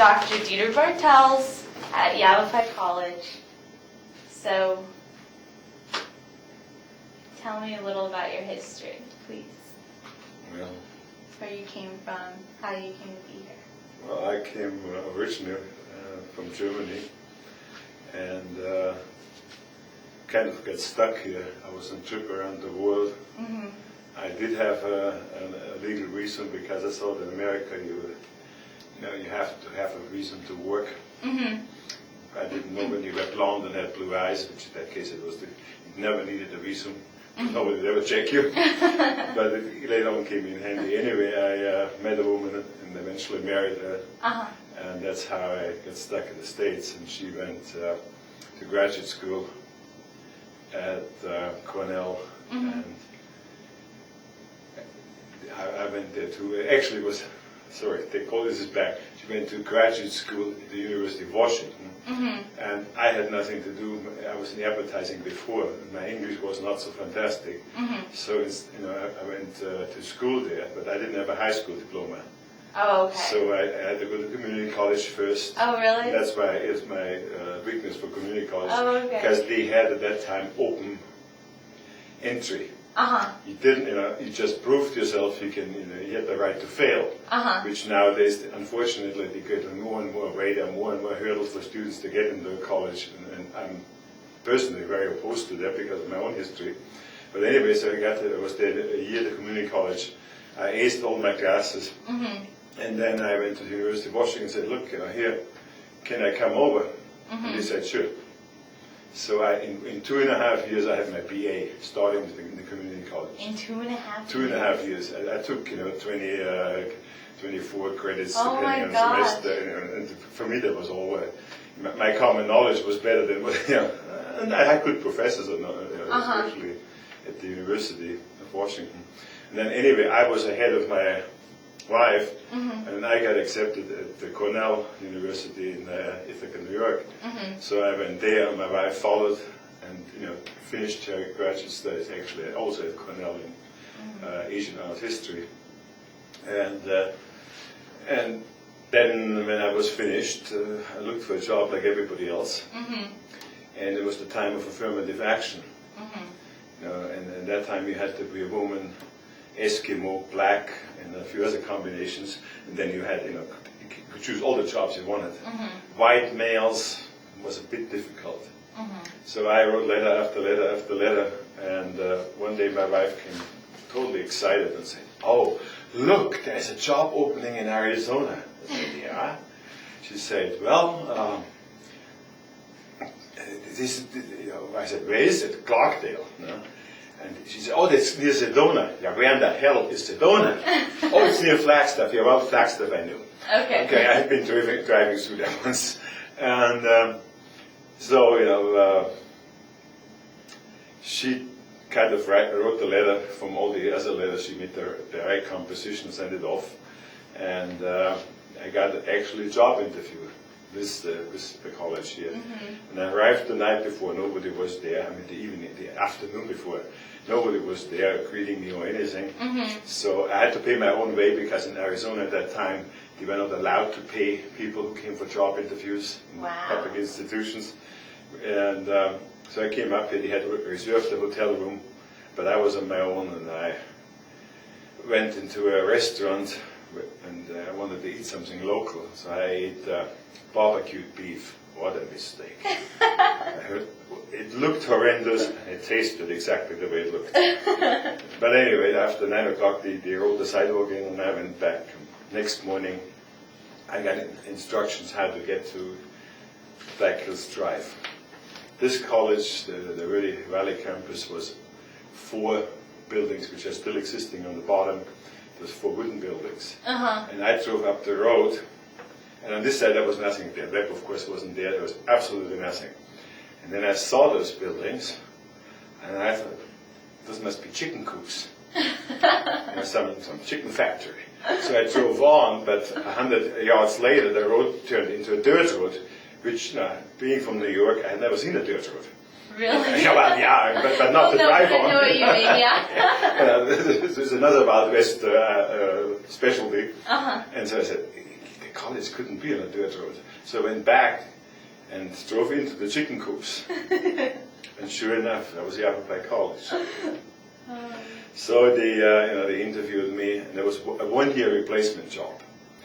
Dr. Dieter Bartels at Yavapai College. So, tell me a little about your history, please. Well, Where you came from, how you came to be here. well, I came originally from Germany and kind of got stuck here. I was on a trip around the world. Mm-hmm. I did have a legal reason because I thought in America you have to have a reason to work. Mm-hmm. I didn't know when you were blonde and had blue eyes, which in that case you never needed a reason. Mm-hmm. Nobody would ever check you. But it later on came in handy. Anyway, I met a woman and eventually married her. Uh-huh. And that's how I got stuck in the States. And she went to graduate school at Cornell. Mm-hmm. And I went there too. Actually, it was, sorry, take all this back. She went to graduate school at the University of Washington. Mm-hmm. And I had nothing to do. I was in advertising before. And my English was not so fantastic. Mm-hmm. So I went to school there, but I didn't have a high school diploma. Oh, okay. So I had to go to community college first. Oh, really? And that's why it's my weakness for community college. Oh, okay. Because they had at that time open entry. Uh-huh. You didn't, you just proved yourself. You had the right to fail. Uh-huh. Which nowadays, unfortunately, they get more and more radar, more and more hurdles for students to get into college. And I'm personally very opposed to that because of my own history. But anyway, so I was there a year at community college. I aced all my classes. Mm-hmm. And then I went to the University of Washington and said, look, here, can I come over? Mm-hmm. And they said, sure. So in 2.5 years, I had my BA, starting in the community college. In 2.5 years? 2.5 years. I took, 24 credits Oh depending on the gosh. semester. And for me, that was all, my common knowledge was better than what, and I had good professors, especially at the University of Washington. And then anyway, I was ahead of my wife, Mm-hmm. and I got accepted at the Cornell University in Ithaca, New York. Mm-hmm. So I went there, and my wife followed, and finished her graduate studies actually also at Cornell in Asian art history. And then when I was finished, I looked for a job like everybody else, Mm-hmm. and it was the time of affirmative action. Mm-hmm. And at that time you had to be a woman, Eskimo, black, and a few other combinations, and then you had, you could choose all the jobs you wanted. Mm-hmm. White males was a bit difficult. Mm-hmm. So I wrote letter after letter after letter, and one day my wife came totally excited and said, oh, look, there's a job opening in Arizona. I said, yeah. She said, well, I said, where is it? Clarkdale. No? And she said, oh, that's near Sedona. Yeah, where in the hell is Sedona? Oh, it's near Flagstaff. Yeah, well, Flagstaff I knew. Okay. Okay, I had been driving through there once. And so, she kind of wrote the letter from all the other letters. She made the right composition, sent it off. And I got actually a job interview with the college here. Mm-hmm. And I arrived the night before, nobody was there. I mean, the afternoon before, nobody was there greeting me or anything. Mm-hmm. So I had to pay my own way because in Arizona at that time, they were not allowed to pay people who came for job interviews in public institutions. And so I came up here, they had reserved a hotel room, but I was on my own, and I went into a restaurant and I wanted to eat something local. So I ate barbecued beef. What a mistake. It looked horrendous, and it tasted exactly the way it looked. But anyway, after 9 o'clock, they rolled the sidewalk in, and I went back. Next morning, I got instructions how to get to Black Hills Drive. This college, the Verde Valley campus, was 4 buildings which are still existing on the bottom. There's 4 wooden buildings. Uh-huh. And I drove up the road, and on this side there was nothing there. Web, of course, wasn't there. There was absolutely nothing. And then I saw those buildings, and I thought, this must be chicken coops. Some chicken factory. So I drove on, but 100 yards later the road turned into a dirt road, which, being from New York, I had never seen a dirt road. Really? Yeah, well, yeah, but not to drive on. I know what you mean, yeah. This is another Wild West specialty. Uh-huh. And so I said, college couldn't be on a dirt road. So I went back and drove into the chicken coops. And sure enough, that was Yavapai College. So they interviewed me, and there was a one-year replacement job.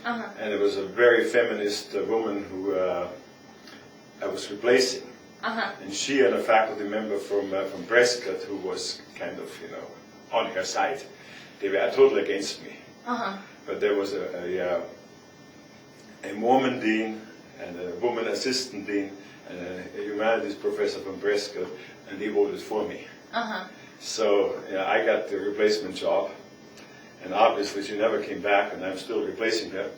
And it was a very feminist woman who I was replacing. And she and a faculty member from Prescott, who was kind of, on her side, they were totally against me. But there was a Mormon dean and a woman assistant dean and a humanities professor from Prescott, and they voted for me. So I got the replacement job, and obviously she never came back, and I'm still replacing her.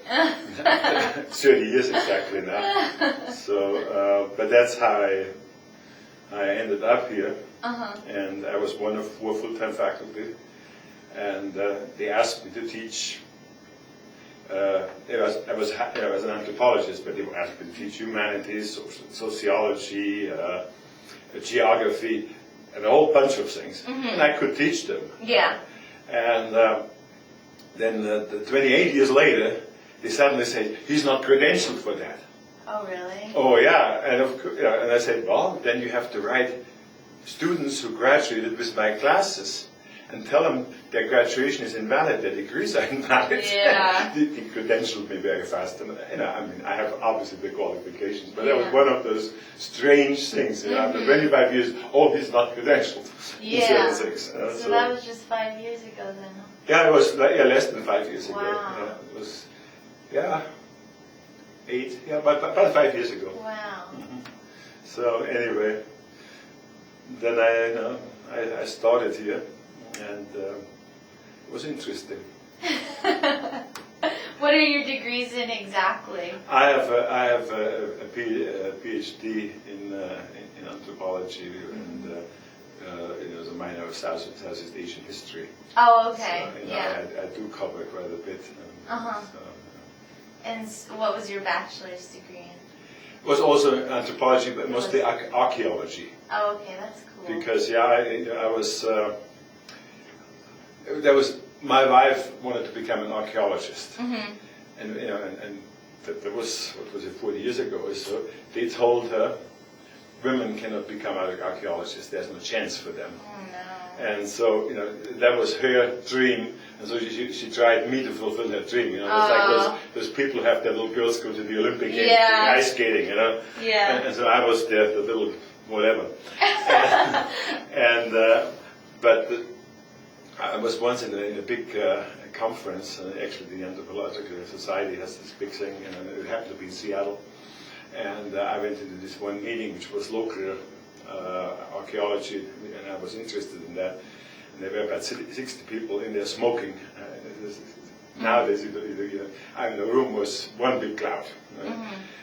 30 years exactly now. So, but that's how I ended up here, and I was one of 4 full-time faculty, and they asked me to teach. I was an anthropologist, but they asked me to teach humanities, sociology, geography, and a whole bunch of things, and I could teach them. And then 28 years later, they suddenly said, he's not credentialed for that. Oh, really? Oh, yeah. And I said, well, then you have to write students who graduated with my classes and tell them their graduation is invalid, their degrees are invalid. Yeah. They credentialed me very fast. And, I have obviously the qualifications, but that was one of those strange things. After 25 years, oh, he's not credentialed. Yeah. So that was just 5 years ago then, huh? Yeah, it was less than 5 years ago. Wow. Yeah, it was, 8, about 5 years ago. Wow. So anyway, then I started here, and it was interesting. What are your degrees in exactly? I have a PhD in anthropology, and it was a minor of Southeast Asian history. Oh, okay. So, I do cover quite a bit. And what was your bachelor's degree in? It was also anthropology, but mostly archaeology. Oh, okay, that's cool. Because my wife wanted to become an archaeologist, and that was 40 years ago or so. They told her women cannot become archaeologists. There's no chance for them. Oh no. And so that was her dream, and so she tried me to fulfill her dream. It's like those people who have their little girls go to the Olympic Games, ice skating. Yeah. And so I was the little whatever. But I was once in a big conference. Actually, the Anthropological Society has this big thing, and it happened to be in Seattle. And I went into this one meeting, which was local archaeology, and I was interested in that. And there were about 60 people in there smoking. Nowadays, the room was one big cloud.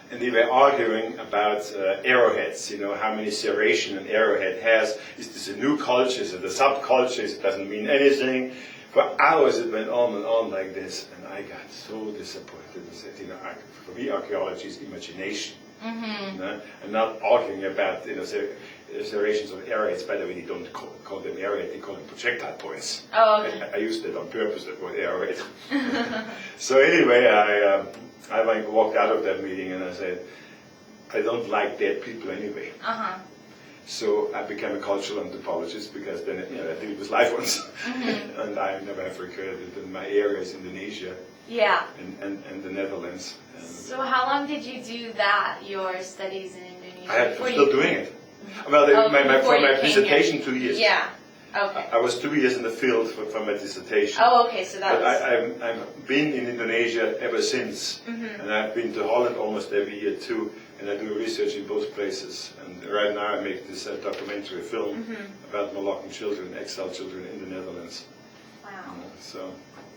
And they were arguing about arrowheads, how many serration an arrowhead has. Is this a new culture? Is it a subculture? It doesn't mean anything. For hours it went on and on like this, and I got so disappointed. I said, for me archaeology is imagination. And not arguing about serrations of arrowheads. By the way, they don't call them arrowheads, they call them projectile points. Oh, okay. I used it on purpose, that word arrowhead. So anyway, I walked out of that meeting and I said, I don't like dead people anyway. So I became a cultural anthropologist because then I deal with live ones. And I never have recorded in my areas, Indonesia and the Netherlands. So how long did you do that, your studies in Indonesia? I'm still doing it. Well, for my dissertation, 2 years. Yeah. Okay. I was 2 years in the field for my dissertation. Oh, okay, so that was... I've been in Indonesia ever since, and I've been to Holland almost every year too, and I do research in both places. And right now I make this documentary film about Moluccan children, exiled children in the Netherlands. Wow. So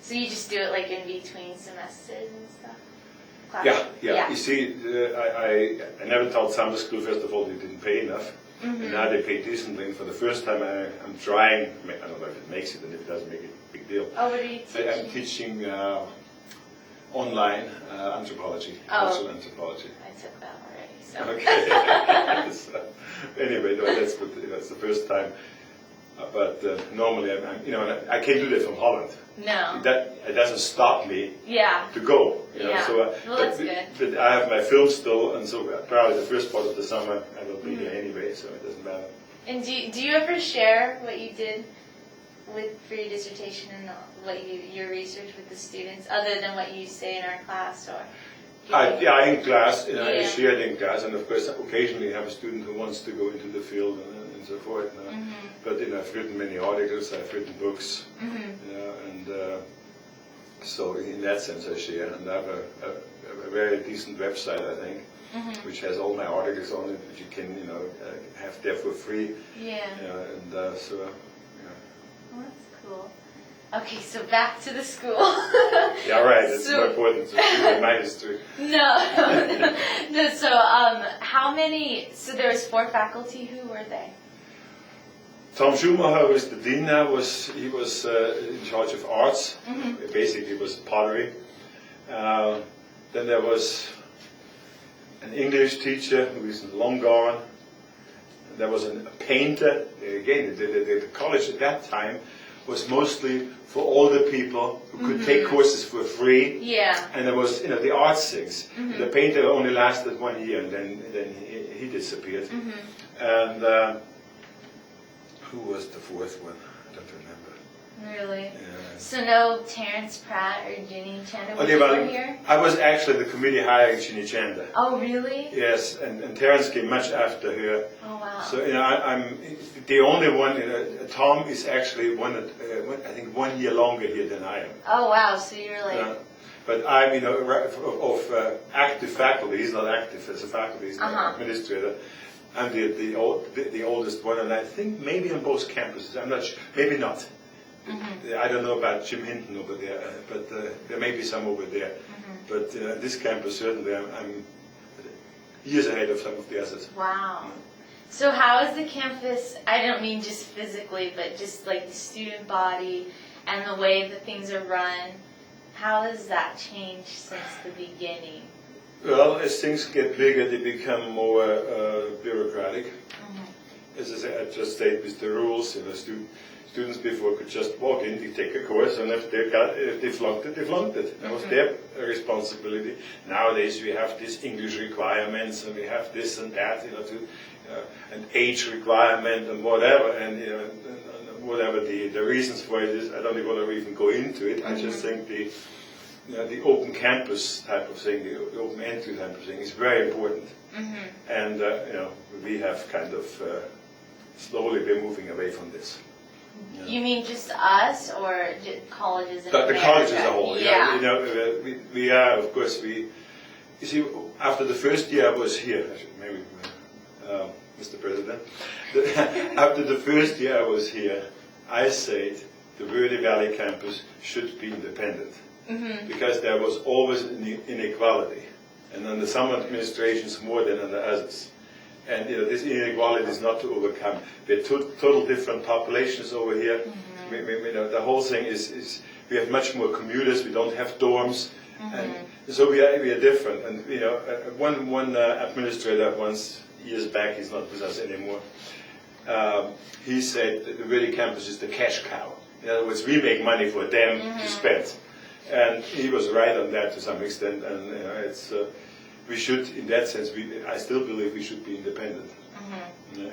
you just do it like in between semesters and stuff? Yeah. You see, I never taught summer school. First of all, they didn't pay enough. And now they pay decently. And for the first time, I'm trying. I don't know if it makes it, and if it doesn't make it, big deal. Oh, what are you teaching? I'm teaching online anthropology, cultural anthropology. I took that already. So. Okay. So, anyway, that's good. That's the first time But normally, I can't do that from Holland. No. It doesn't stop me to go. Yeah. So, well, that's good. But I have my film still, and so probably the first part of the summer I will be here anyway, so it doesn't matter. And do you ever share what you did for your dissertation and your research with the students, other than what you say in our class? Or in class, I shared in class, and of course occasionally I have a student who wants to go into the field and so forth. But I've written many articles, I've written books, and so in that sense I share. And I have a very decent website, I think, which has all my articles on it, which you can have there for free. And so. Well, that's cool. Okay, so back to the school. Yeah, right. It's more important to do my history. No. So, how many? So there was 4 faculty. Who were they? Tom Schumacher was the dean now. He was in charge of arts. Basically, it was pottery. Then there was an English teacher who was long gone. There was a painter. Again, the college at that time was mostly for older people who could take courses for free. And there was, the arts things. The painter only lasted 1 year, and then he disappeared. And who was the 4th one? I don't remember. Really? Yeah. So no Terence Pratt or Ginny Chanda were here? I was actually the committee hiring Ginny Chanda. Oh, really? Yes, and Terence came much after her. Oh, wow. So I'm the only one. Tom is actually I think 1 year longer here than I am. Oh, wow. So you're like. But I'm of active faculty. He's not active as a faculty. He's an administrator. I'm the oldest one, and I think maybe on both campuses. I'm not sure. Maybe not. I don't know about Jim Hinton over there, but there may be some over there. But this campus, certainly, I'm years ahead of some of the others. Wow. So how is the campus, I don't mean just physically, but just like the student body and the way that things are run, how has that changed since the beginning? Well, as things get bigger, they become more bureaucratic. As I just stated with the rules, students before could just walk in, they take a course, and if they flunked it, they flunked it. That was their responsibility. Nowadays we have these English requirements, and we have this and that, an age requirement and whatever, and whatever the reasons for it is. I don't even want to even go into it. I just think the open campus type of thing, the open entry type of thing, is very important. And we have kind of slowly been moving away from this. You mean just us, or colleges in The college as a whole. We are, of course, you see, after the first year I was here, maybe, Mr. President, after the first year I was here, I said the Verde Valley campus should be independent, because there was always inequality, and under some administrations more than under others. And this inequality is not to overcome. We're total different populations over here. The whole thing is we have much more commuters. We don't have dorms, and so we are different. And one administrator once years back, he's not with us anymore. He said that the Verde campus is the cash cow. In other words, we make money for them to spend, and he was right on that to some extent. And it's. We should, in that sense, I still believe we should be independent.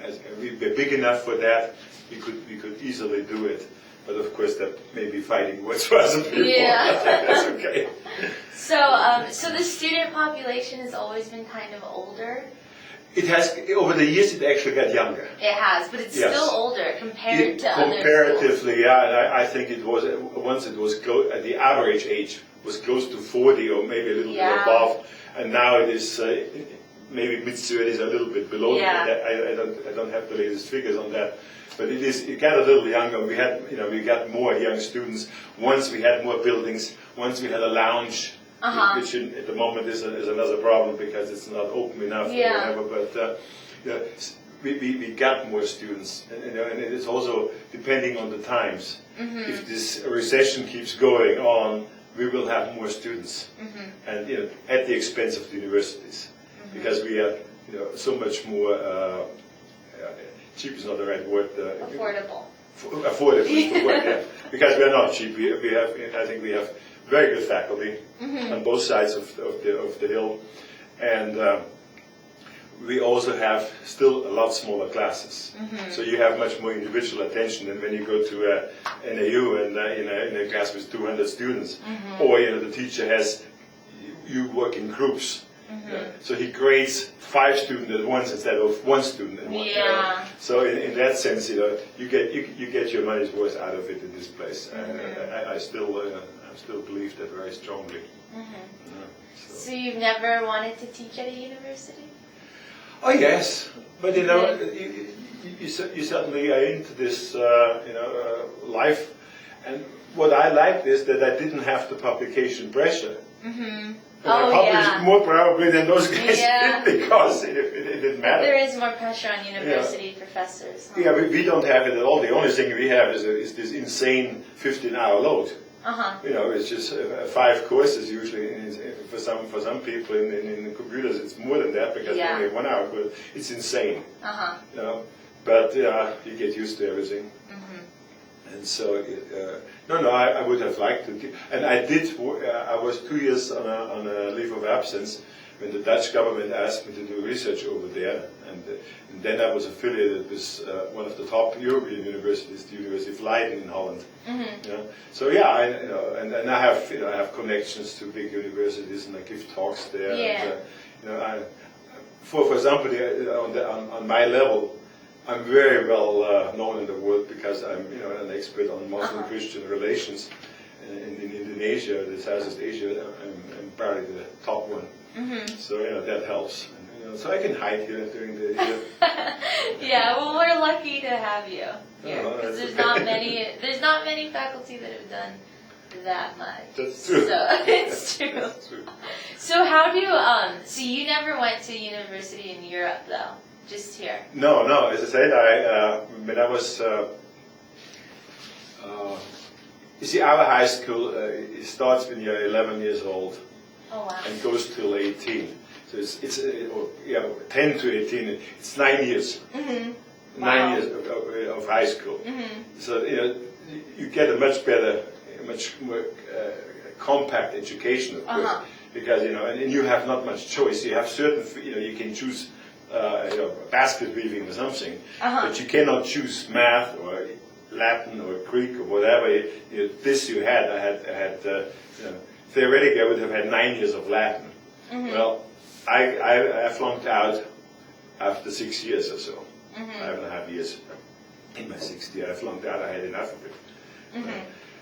As we're big enough for that, we could easily do it. But of course, that may be fighting words for other people. Yeah. That's okay. So the student population has always been kind of older? It has, over the years, it actually got younger. It has, but it's still older compared to other schools. Comparatively, yeah, and I think it was, once it was, the average age was close to 40 or maybe a little bit above. And now it is maybe mid-30s, a little bit below. I don't have the latest figures on that, but it got a little younger. We got more young students. Once we had more buildings. Once we had a lounge, which at the moment is another problem because it's not open enough or whatever. But we got more students, and it is also depending on the times. If this recession keeps going on, we will have more students, and at the expense of the universities, because we are so much more cheap is not the right word. Affordable. afford it. Yeah. Because we are not cheap. I think we have very good faculty on both sides of the hill, and we also have still a lot smaller classes. So you have much more individual attention than when you go to NAU and in a class with 200 students, or the teacher has you work in groups. So he grades 5 students at once instead of 1 student at once. So in that sense, you get your money's worth out of it in this place. I still believe that very strongly. So you've never wanted to teach at a university? Oh yes, but you suddenly are into this life, and what I liked is that I didn't have the publication pressure. And I published more probably than those guys did because it didn't matter. There is more pressure on university professors. Yeah, we don't have it at all. The only thing we have is this insane 15-hour load. It's just 5 courses usually. For some people in computers, it's more than that because they only have 1 hour course. It's insane. But you get used to everything. And so, I would have liked to. And I did. I was 2 years on a leave of absence when the Dutch government asked me to do research over there, and then I was affiliated with one of the top European universities, the University of Leiden in Holland. So and I have connections to big universities, and I give talks there. And, for somebody on my level, I'm very well known in the world because I'm an expert on Muslim-Christian relations in Indonesia, the Southeast Asia. I'm probably the top one. So that helps. And, so I can hide here during the year. Well, we're lucky to have you here because there's not many faculty that have done that much. That's true. So it's true. That's true. So how do so you never went to university in Europe though? Just here? No. As I said, when I was, you see, our high school it starts when you're 11 years old, and goes till 18. So it's 10 to 18. It's 9 years. 9 years of high school. So you get a much better, much more compact education, of course, because and you have not much choice. You have certain, you can choose. Basket weaving or something, but you cannot choose math or Latin or Greek or whatever. I had theoretically I would have had 9 years of Latin. Well, I flunked out after 6 years or so. 5.5 years in my 6th year. I flunked out. I had enough of it,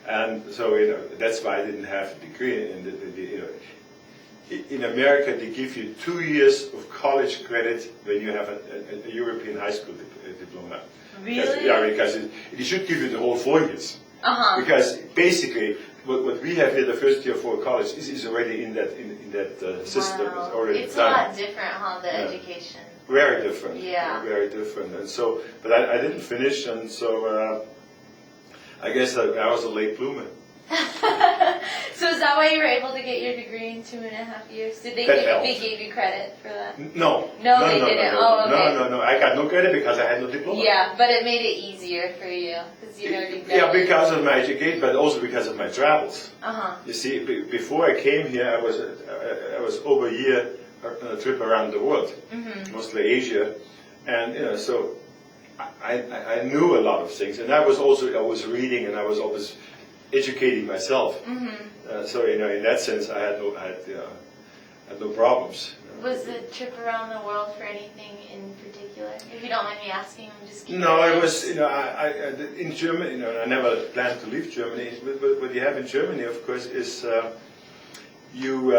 and so that's why I didn't have a degree in America, they give you 2 years of college credit when you have a European high school diploma. Really? Because it should give you the whole 4 years. Because basically, what we have here, the first year for college, is already in that system. Wow. It's already It's done. a lot different, the education. Very different. Very different. And so, but I didn't finish, and so I guess I was a late bloomer. So is that why you were able to get your degree in 2.5 years? Did they gave you credit for that? No. No, they didn't. Oh, okay. No. I got no credit because I had no diploma. Yeah, but it made it easier for you because you already done it. Because of my education, but also because of my travels. You see, before I came here, I was over a year on a trip around the world, mostly Asia, and so I knew a lot of things, and I was reading, and I was always educating myself. So in that sense, I had no problems. Was the trip around the world for anything in particular? If you don't mind me asking, I'm just curious. No, it was in Germany. I never planned to leave Germany. But what you have in Germany, of course, is you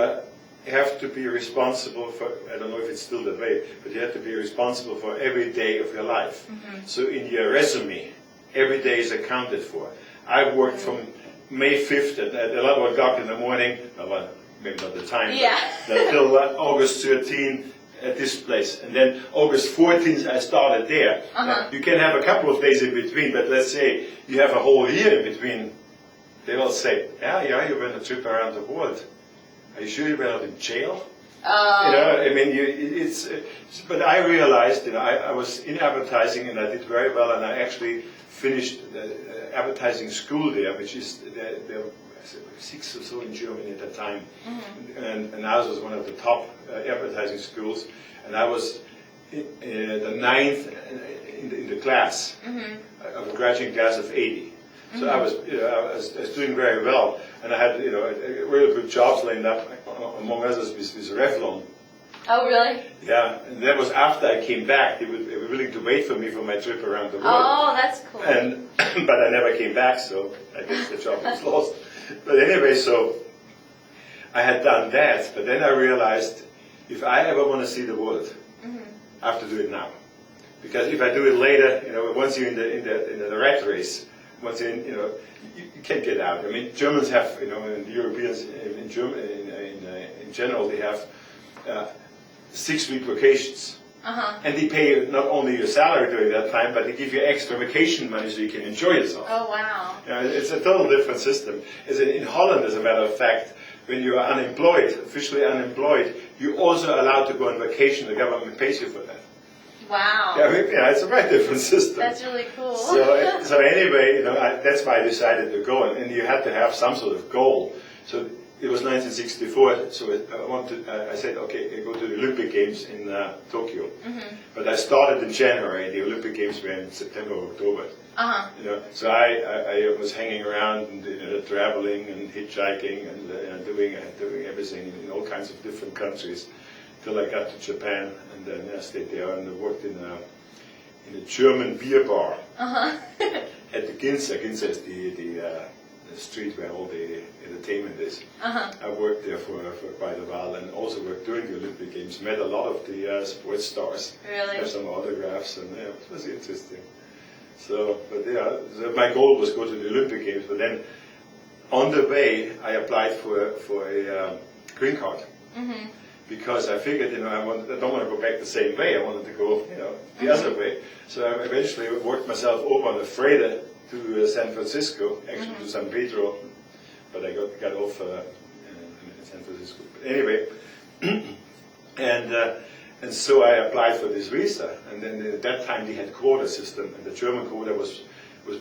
have to be responsible for. I don't know if it's still that way, but you have to be responsible for every day of your life. So in your resume, every day is accounted for. I worked from May 5th at 11 o'clock in the morning, well, maybe not the time, until August 13th at this place. And then August 14th I started there. You can have a couple of days in between, but let's say you have a whole year in between. They will say, you went a trip around the world. Are you sure you were not in jail? Oh. You know, I mean, but I realized, you know, I was in advertising and I did very well, and I actually finished the advertising school there, which is there were 6 or so in Germany at that time, and ours was one of the top advertising schools, and I was the 9th in the class of a graduating class of 80. So I was, you know, I was doing very well, and I had, you know, really good jobs lined up, among others with Revlon. Oh, really? Yeah, and that was after I came back. They were willing to wait for me for my trip around the world. Oh, that's cool. And but I never came back, so I guess the job was lost. But anyway, so I had done that, but then I realized if I ever want to see the world, I have to do it now, because if I do it later, you know, once you're in the rat race. Once in, you know, you can't get out. I mean, Germans have, you know, and the Europeans in Germany in general, they have 6-week vacations, and they pay you not only your salary during that time, but they give you extra vacation money so you can enjoy yourself. Oh wow! You know, it's a total different system. As in Holland, as a matter of fact, when you are unemployed, officially unemployed, you're also allowed to go on vacation. The government pays you for that. Wow. Yeah, I mean, yeah, it's a very different system. That's really cool. So anyway, you know, that's why I decided to go, and you had to have some sort of goal. So it was 1964. So I said, okay, I go to the Olympic Games in Tokyo. But I started in January. The Olympic Games were in September or October. You know, so I was hanging around and, you know, traveling and hitchhiking and doing everything in all kinds of different countries. Till I got to Japan, and then I stayed there and I worked in a German beer bar at the Ginza. Ginza is the street where all the entertainment is. I worked there for quite a while, and also worked during the Olympic Games. Met a lot of the sports stars. Really? Have some autographs, and yeah, it was interesting. So, but yeah, my goal was to go to the Olympic Games. But then, on the way, I applied for a green card. Because I figured, you know, I don't want to go back the same way. I wanted to go, you know, the other way. So I eventually worked myself over on a freighter to San Francisco, actually to San Pedro, but I got off in San Francisco. But anyway, and so I applied for this visa, and then at that time they had quota system, and the German quota was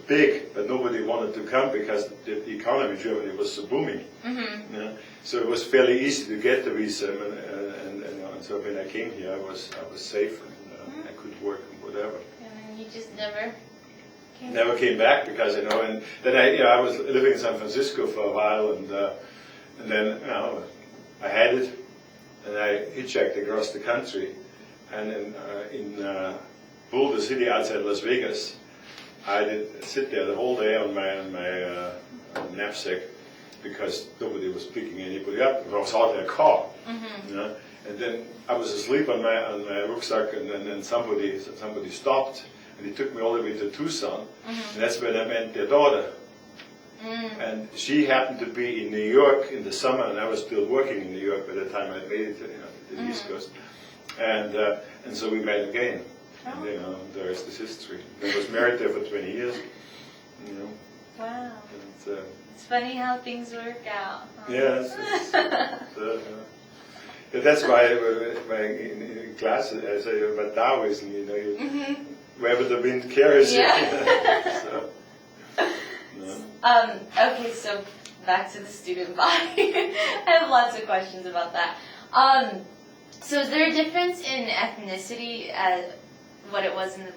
big, but nobody wanted to come because the economy in Germany was so booming. You know? So it was fairly easy to get the visa, and so when I came here, I was safe, and I could work and whatever. And you just never came back because, you know, and then I was living in San Francisco for a while, and then, you know, I had it, and I hitchhiked across the country, and in Boulder City outside Las Vegas, I did sit there the whole day on my knapsack, because nobody was picking anybody up. I was hardly a car, you know? And then I was asleep on my rucksack, and then somebody stopped, and he took me all the way to Tucson, and that's when I met their daughter. And she happened to be in New York in the summer, and I was still working in New York by the time I made it to the East Coast, and so we met again. And, you know, the rest is history. I was married there for 20 years. You know. Wow. It's funny how things work out. Huh? Yes. That's why in class I say about Taoism, you know, wherever the wind carries you. So, no. Okay, so back to the student body. I have lots of questions about that. So is there a difference in ethnicity at what it was in the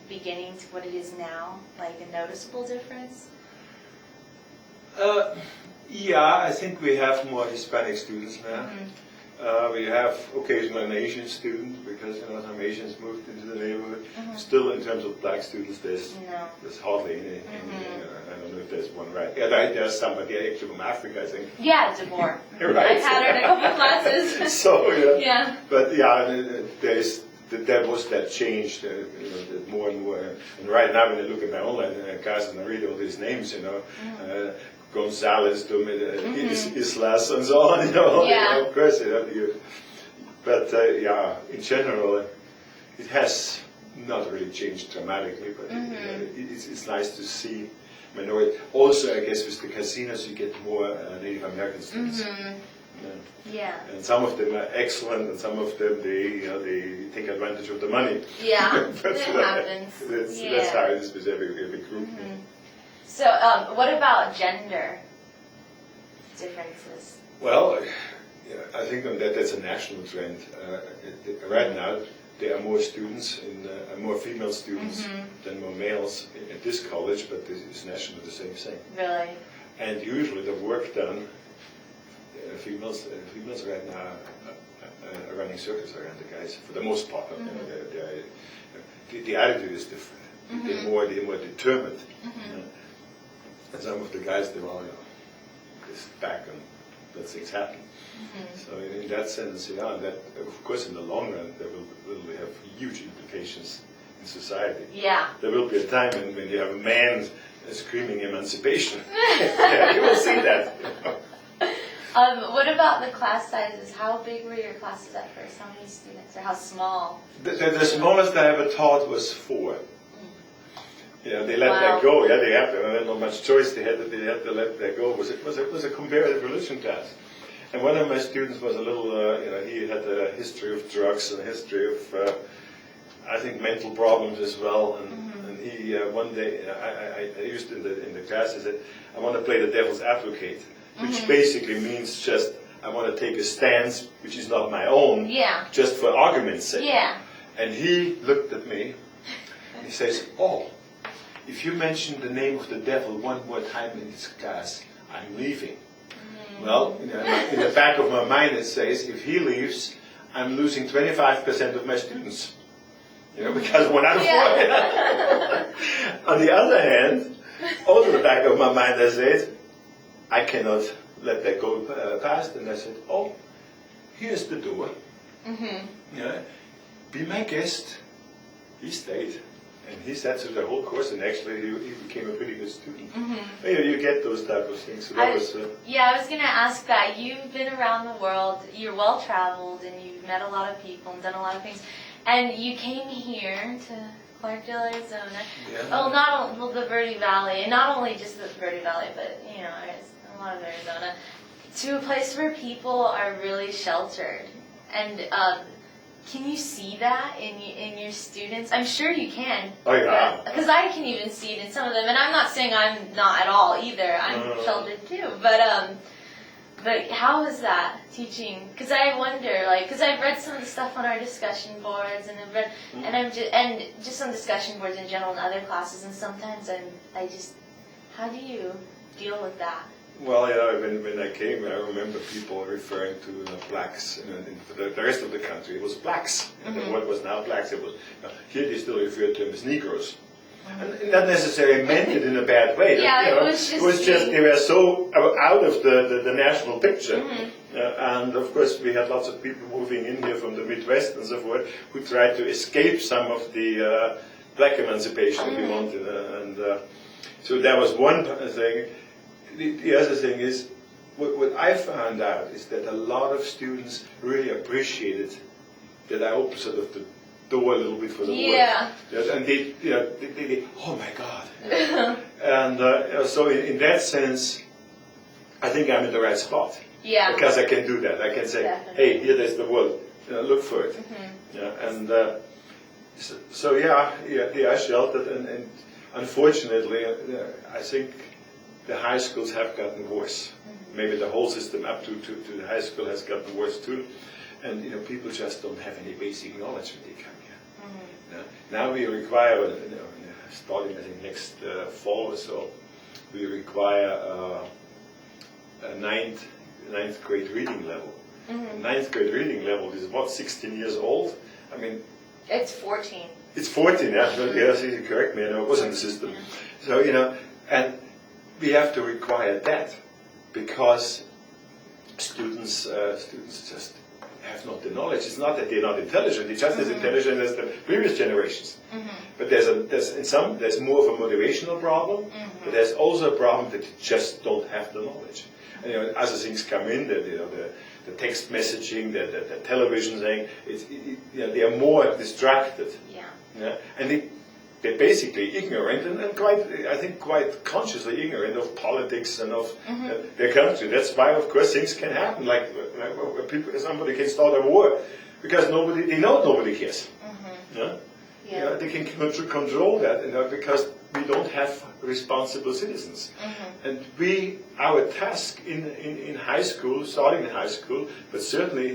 beginning to what it is now? Like a noticeable difference? Yeah, I think we have more Hispanic students now. We have occasionally an Asian student, because, you know, some Asians moved into the neighborhood. Still, in terms of black students, there's hardly any. I don't know if there's one, right? Yeah, there's somebody actually from Africa, I think. Yeah, DeBoer. Right. I've had her in a couple classes. So yeah. But yeah, there was that change, you know, that more and more. And right now, when I look at my online classes and I read all these names, you know. Gonzalez, Islas, and so on, you know, of course, you know, but yeah, in general, it has not really changed dramatically, but it's nice to see minority. Also, I guess with the casinos, you get more Native American students. Yeah. And some of them are excellent, and some of them they take advantage of the money. Yeah, it happens. That's how it is with every group. Mm-hmm. So, what about gender differences? Well, I think that's a national trend. Right now, there are more students, more female students than more males at this college, but this is nationally the same thing. Really? And usually the work done, females right now are running circles around the guys for the most part. The attitude is different. They're more determined. And some of the guys, they're all just back and let things happen. So in that sense, that of course in the long run that will have huge implications in society. Yeah. There will be a time when you have a man screaming emancipation. You will see that. What about the class sizes? How big were your classes at first? How many students, or how small? The smallest I ever taught was 4. They let that go. Yeah, they had not much choice. They had to let that go. It was a comparative religion class, and one of my students was a little. He had a history of drugs and a history of, I think, mental problems as well. And he one day I used in the class. I said, I want to play the devil's advocate, which basically means just I want to take a stance which is not my own, just for argument's sake. Yeah. And he looked at me. And he says, "Oh, if you mention the name of the devil one more time in this class, I'm leaving." Well, in the back of my mind it says, if he leaves, I'm losing 25% of my students. Because 1 out of 4. On the other hand, also in the back of my mind I said, I cannot let that go past. And I said, oh, here's the door. Be my guest. He stayed. And he sat through the whole course, and actually he became a pretty good student. You get those type of things. So that was, I was going to ask that. You've been around the world, you're well-traveled, and you've met a lot of people and done a lot of things. And you came here to Clarkdale, Arizona. Oh, the Verde Valley, and not only just the Verde Valley, but, a lot of Arizona, to a place where people are really sheltered. And can you see that in your students? I'm sure you can. Oh, yeah. Because I can even see it in some of them. And I'm not saying I'm not at all either. I'm sheltered too. But how is that teaching? Because I wonder, because I've read some of the stuff on our discussion boards, and I've read, and just on discussion boards in general in other classes. And sometimes how do you deal with that? Well, when I came, I remember people referring to blacks. In the rest of the country, it was blacks. What was now blacks, it was here they still refer to them as Negroes, and not necessarily meant it in a bad way. It was just they were so out of the national picture. And of course, we had lots of people moving in here from the Midwest and so forth who tried to escape some of the black emancipation we wanted, and so that was one thing. The other thing is, what I found out is that a lot of students really appreciated that I opened sort of the door a little bit for the work. And they oh my God. And so in that sense, I think I'm in the right spot. Yeah. Because I can do that. I can say, hey, here there's the world. Look for it. And they are sheltered. And unfortunately, I think the high schools have gotten worse. Maybe the whole system up to the high school has gotten worse too. And people just don't have any basic knowledge when they come here. Now we require, starting I think next fall or so, we require a ninth grade reading level. Ninth grade reading level is about 16 years old. I mean, it's 14. It's 14. Yes, you correct me. I know it was in the system. So and we have to require that because students just have not the knowledge. It's not that they're not intelligent; they're just as intelligent as the previous generations. But there's more of a motivational problem. But there's also a problem that they just don't have the knowledge. And, other things come in that the text messaging, the television thing. They are more distracted. And they're basically ignorant and quite, I think, quite consciously ignorant of politics and of their country. That's why, of course, things can happen. Like somebody can start a war because they know nobody cares. Yeah? Yeah, they can control that, because we don't have responsible citizens. And our task in high school, starting in high school, but certainly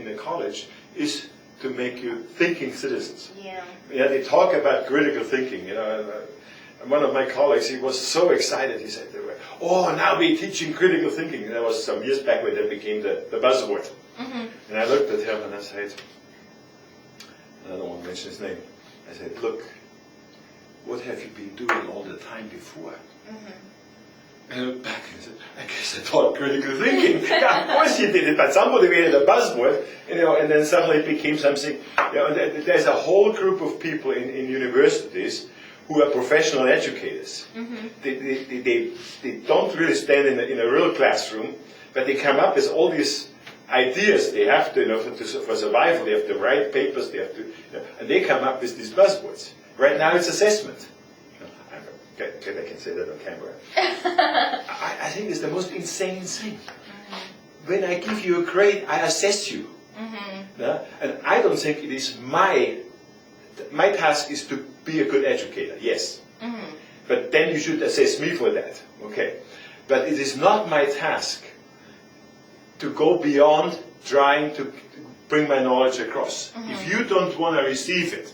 in a college, is to make you thinking citizens. Yeah, they talk about critical thinking. One of my colleagues, he was so excited. He said, "Oh, now we're teaching critical thinking." And that was some years back when that became the buzzword. And I looked at him and I said, I don't want to mention his name. I said, "Look, what have you been doing all the time before?" And I looked back and said, "I guess I taught critical thinking." Yeah, of course you did it, but somebody made it a buzzword, and then suddenly it became something. There's a whole group of people in universities who are professional educators. They don't really stand in a real classroom, but they come up with all these ideas. They have to, for survival, they have to write papers, they have to, and they come up with these buzzwords. Right now it's assessment. I can say that on camera. I think it's the most insane thing. When I give you a grade, I assess you. And I don't think it is my task is to be a good educator, yes. But then you should assess me for that, okay. But it is not my task to go beyond trying to bring my knowledge across. If you don't want to receive it,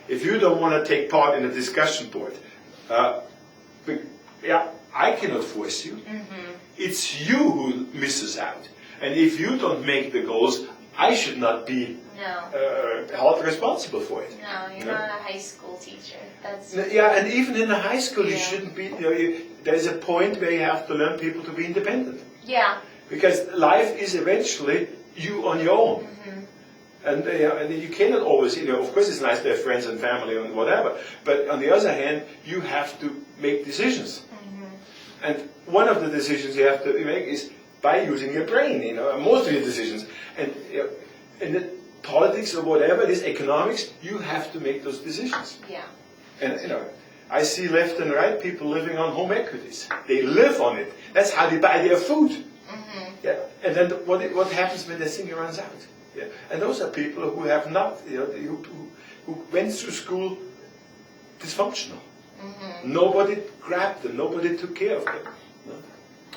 if you don't want to take part in a discussion board, I cannot force you. It's you who misses out. And if you don't make the goals, I should not be held responsible for it. No, you're not a high school teacher. And even in a high school, you shouldn't be. There's a point where you have to learn people to be independent. Yeah. Because life is eventually you on your own. And you cannot always, of course it's nice to have friends and family and whatever, but on the other hand, you have to make decisions. And one of the decisions you have to make is by using your brain, most of your decisions. And in the politics or whatever it is, economics, you have to make those decisions. Yeah. And, I see left and right people living on home equities. They live on it. That's how they buy their food. Yeah. And then what happens when the thing runs out? Yeah. And those are people who have not, who went through school dysfunctional. Nobody grabbed them. Nobody took care of them.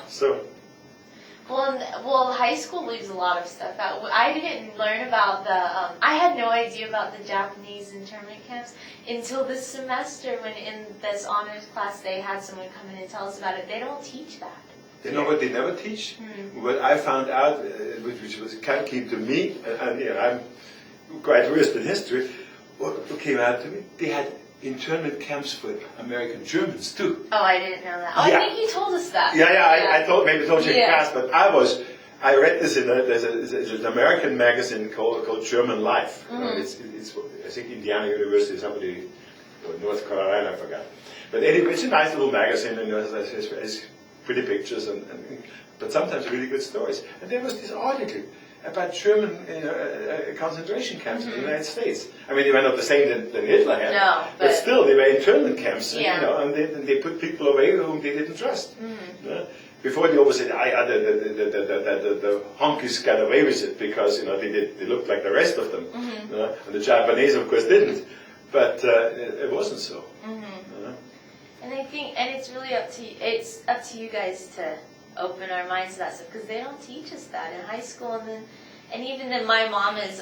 So. Well, high school leaves a lot of stuff out. I didn't learn about I had no idea about the Japanese internment camps until this semester when in this honors class they had someone come in and tell us about it. They don't teach that. You know what they never teach? What I found out, which was kind of key to me, and I'm quite versed in history, what came out to me, they had internment camps for American Germans too. Oh, I didn't know that. Oh, I think he told us that. I told you in class, but I read this in there's an American magazine called German Life. It's I think Indiana University, somebody, or North Carolina, I forgot. But anyway, it's a nice little magazine, and it's pretty pictures, but sometimes really good stories. And there was this article about German concentration camps in the United States. I mean, they were not the same than Hitler had, but still they were internment camps, and they put people away whom they didn't trust. Before they always said, the honkies got away with it because they looked like the rest of them, and the Japanese, of course, didn't. But it wasn't so. And I think, and it's really up to you guys to open our minds to that stuff, because they don't teach us that in high school. And even then, my mom is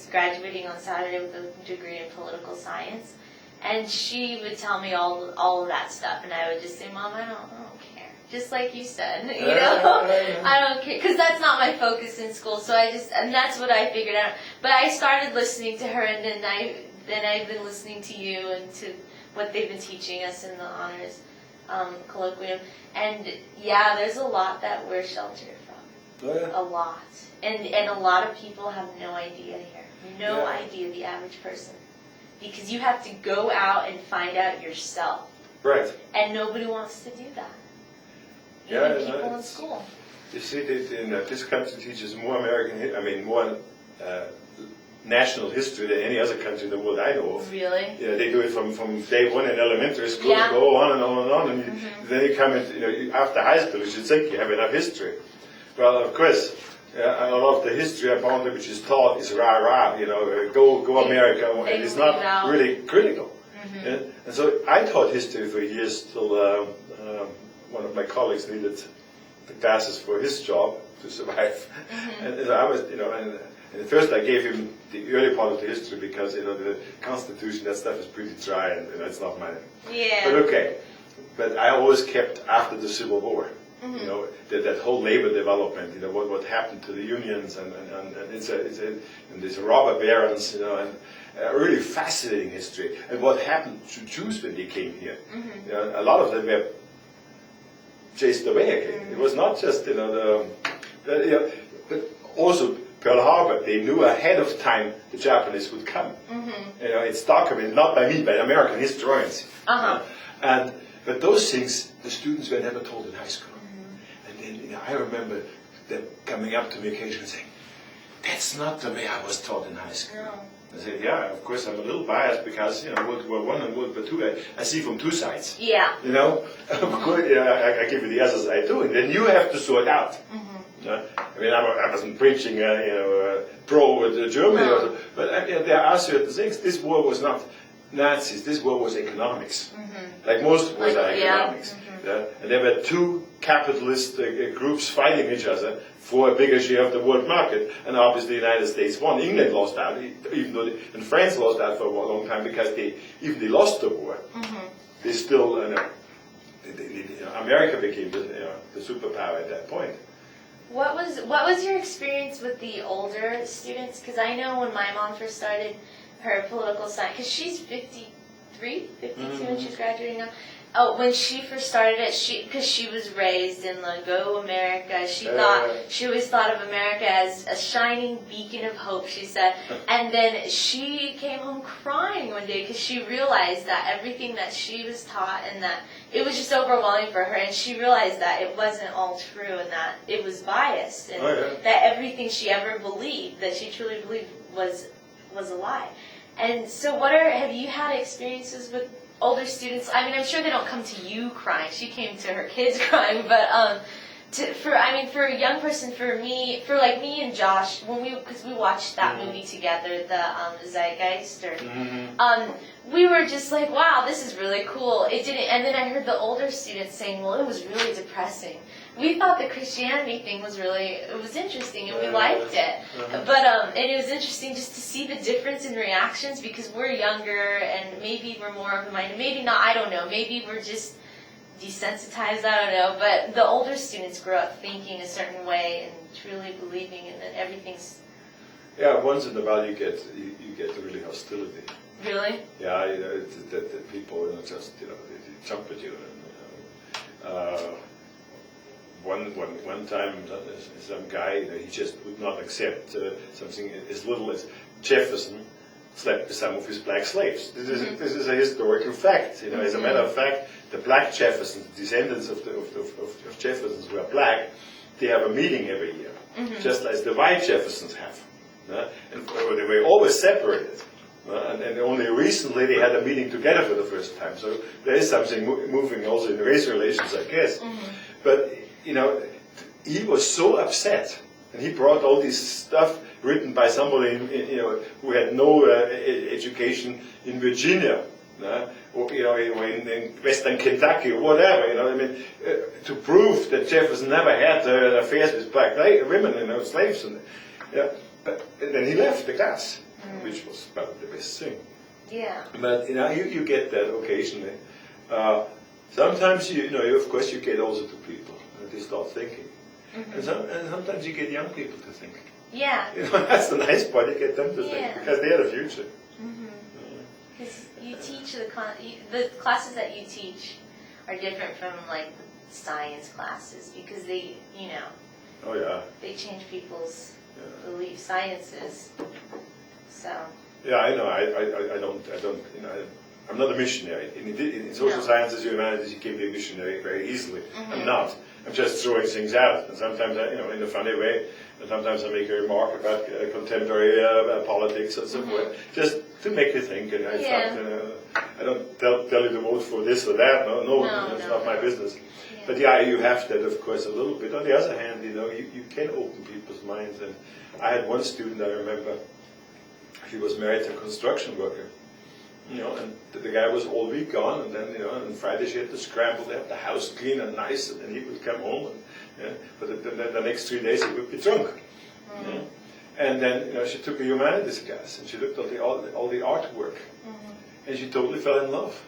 graduating on Saturday with a degree in political science, and she would tell me all of that stuff, and I would just say, "Mom, I don't care." Just like you said, I don't care, because that's not my focus in school. So and that's what I figured out. But I started listening to her, and then I've been listening to you and to what they've been teaching us in the honors colloquium. And there's a lot that we're sheltered from. A lot. And a lot of people have no idea here. No idea, the average person. Because you have to go out and find out yourself. Right. And nobody wants to do that. Even people in school. You see, this country teaches more national history than any other country in the world I know of. Really? Yeah, they do it from day one in elementary school, Yeah. go on and on and on, and then you come in, after high school, you should think you have enough history. Well, of course, a lot of the history about it which is taught is rah-rah, go America, and it's not really critical. Yeah? And so I taught history for years till one of my colleagues needed the classes for his job to survive. And I was, and at first I gave him the early part of the history because, the Constitution, that stuff is pretty dry and it's not mine. Yeah. But okay. But I always kept after the Civil War, that whole labor development, what happened to the unions and these robber barons, and a really fascinating history. And what happened to Jews when they came here. A lot of them were chased away again. It was not just, but also Pearl Harbor, they knew ahead of time the Japanese would come. It's documented, not by me, by American historians. But those things, the students were never told in high school. And then I remember them coming up to me occasionally saying, "That's not the way I was taught in high school." No. I said, "Yeah, of course I'm a little biased because World War I and World War II, I see from two sides. Yeah. Of course, I give you the other side too, and then you have to sort out." I mean, I wasn't preaching, pro Germany, but there are certain things. This war was not Nazis. This war was economics. Like most wars are economics. And there were two capitalist groups fighting each other for a bigger share of the world market. And obviously the United States won. England lost out, even though and France lost out for a long time because they lost the war. They still, America became the superpower at that point. What was your experience with the older students? Because I know when my mom first started her political science, because she's 52 when she's graduating now. Oh, when she first started it, because she was raised in the Go America, she always thought of America as a shining beacon of hope, she said. And then she came home crying one day because she realized that everything that she was taught and that it was just overwhelming for her, and she realized that it wasn't all true and that it was biased, and that everything she ever believed, that she truly believed, was a lie. And so have you had experiences with older students? I mean, I'm sure they don't come to you crying. She came to her kids crying, but for a young person, for me and Josh, because we watched that movie together, the Zeitgeist, we were just like, wow, this is really cool. It didn't, and then I heard the older students saying, well, it was really depressing. We thought the Christianity thing was interesting, and we liked it. But and it was interesting just to see the difference in reactions because we're younger and maybe we're more open-minded. Maybe not, I don't know. Maybe we're just desensitized, I don't know. But the older students grow up thinking a certain way and truly believing, and that everything's... Yeah, once in a while you get really hostility. Really? Yeah, that people just they jump at you. And, one time, some guy, he just would not accept something as little as Jefferson slept with some of his black slaves. This is a historical fact. As a matter of fact, the black Jeffersons, descendants of Jeffersons who are black, they have a meeting every year, just as the white Jeffersons have. And they were always separated. And only recently they had a meeting together for the first time. So there is something moving also in race relations, I guess. But he was so upset, and he brought all this stuff written by somebody who had no education in Virginia, or in Western Kentucky or whatever. To prove that Jefferson never had affairs with black women, slaves, and then he left the class, which was probably the best thing. Yeah. But you get that occasionally. Sometimes of course you get also to people and they start thinking, and sometimes you get young people to think. Yeah. That's the nice part. You get them to think because they are the future. Because you teach the classes that you teach are different from like science classes because they Oh yeah. they change people's belief sciences. So. Yeah, I know. I don't. I'm not a missionary. In social sciences, humanities, you can be a missionary very easily. I'm not. I'm just throwing things out, and sometimes in a funny way, and sometimes I make a remark about contemporary politics and so forth, just to make you think. And I don't tell you to vote for this or that. No, it's not my business. Yeah. But you have that, of course, a little bit. On the other hand, you can open people's minds. And I had one student, I remember, he was married to a construction worker. And the guy was all week gone, and then, on Friday she had to scramble to have the house clean and nice, and then he would come home, but the next 3 days he would be drunk. And then, she took a humanities class, and she looked at all the artwork, and she totally fell in love.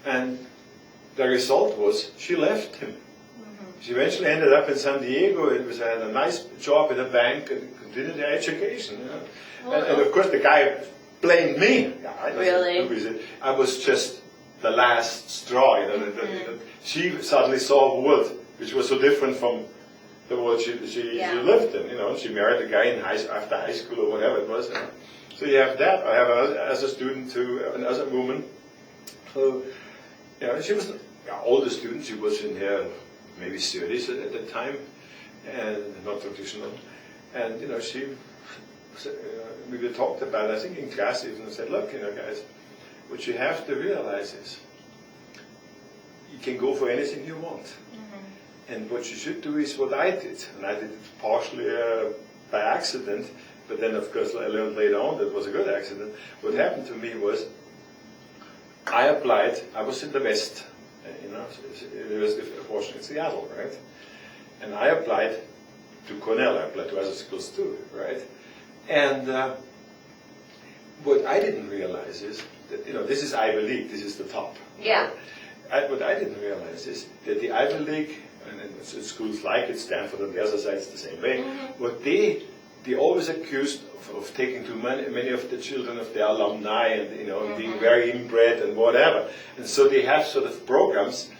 And the result was, she left him. She eventually ended up in San Diego, and had a nice job in a bank, and continued her education. And of course the guy blamed me. Really? I was just the last straw. She suddenly saw a world which was so different from the world she lived in. And she married a guy after high school or whatever it was. So you have that. I have as a student another woman who, she was an older student. She was in her maybe 30s at the time, and not traditional. And we talked about it, I think in class even, and said, look, guys, what you have to realize is you can go for anything you want. And what you should do is what I did. And I did it partially by accident, but then of course I learned later on that it was a good accident. What happened to me was I applied, I was in the West, University of Washington, Seattle, right? And I applied to Cornell, I applied to other schools too, right? And what I didn't realize is that, this is Ivy League, this is the top. Yeah. What I didn't realize is that the Ivy League, and schools like it, Stanford on the other side, it's the same way, what they always accused of taking too many of the children of their alumni and, being very inbred and whatever. And so they have sort of programs,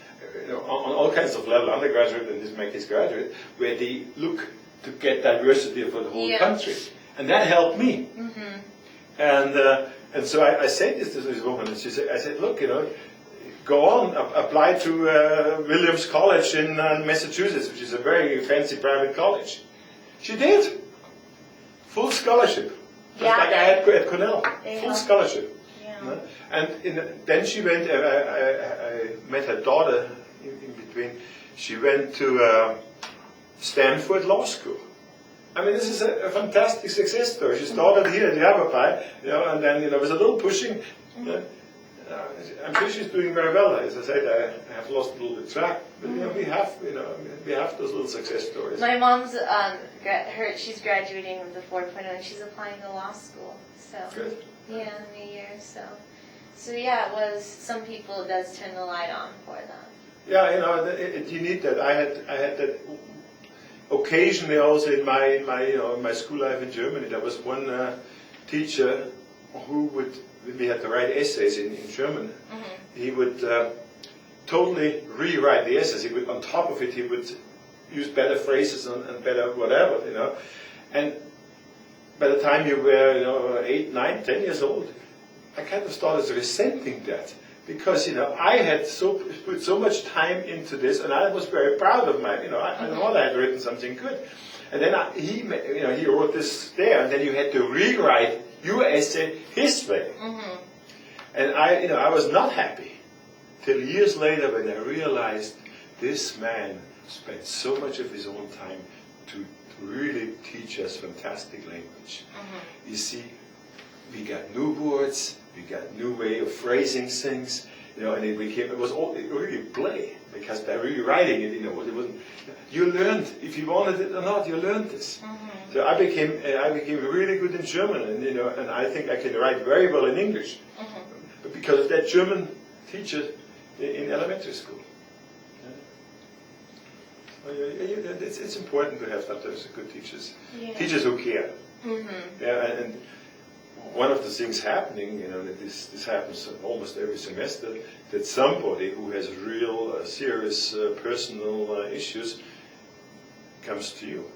on all kinds of levels, undergraduate and this makes graduate, where they look to get diversity for the whole country. And that helped me. And so I said this to this woman, and I said, look, go on, apply to Williams College in Massachusetts, which is a very fancy private college. She did. Full scholarship. Just like I had at Cornell. Full scholarship. Yeah. And then she went, I met her daughter in between. She went to Stanford Law School. I mean, this is a fantastic success story. She started here at Yavapai, and then there was a little pushing. I'm sure she's doing very well. As I said, I have lost a little bit track, but we have those little success stories. My mom's she's graduating with the 4.0, and she's applying to law school. So good. Yeah, in a year. So yeah, it was. Some people it does turn the light on for them. Yeah, you need that. I had that. Occasionally, also in my school life in Germany, there was one teacher who would, when we had to write essays in German, he would totally rewrite the essays. He would, on top of it, he would use better phrases and better whatever, And by the time you were, 8, 9, 10 years old, I kind of started resenting that. Because I had put so much time into this, and I was very proud of my, I thought I had written something good, and then he wrote this there, and then you had to rewrite your essay his way, and I was not happy till years later when I realized this man spent so much of his own time to really teach us fantastic language. You see, we got new words. We got new way of phrasing things, and it was all really play, because by rewriting it, it wasn't. You learned, if you wanted it or not, you learned this. So I became really good in German, and I think I can write very well in English, but because of that German teacher in elementary school. It's important to have sometimes good teachers, teachers who care. And one of the things happening, that this happens almost every semester, that somebody who has real serious personal issues comes to you.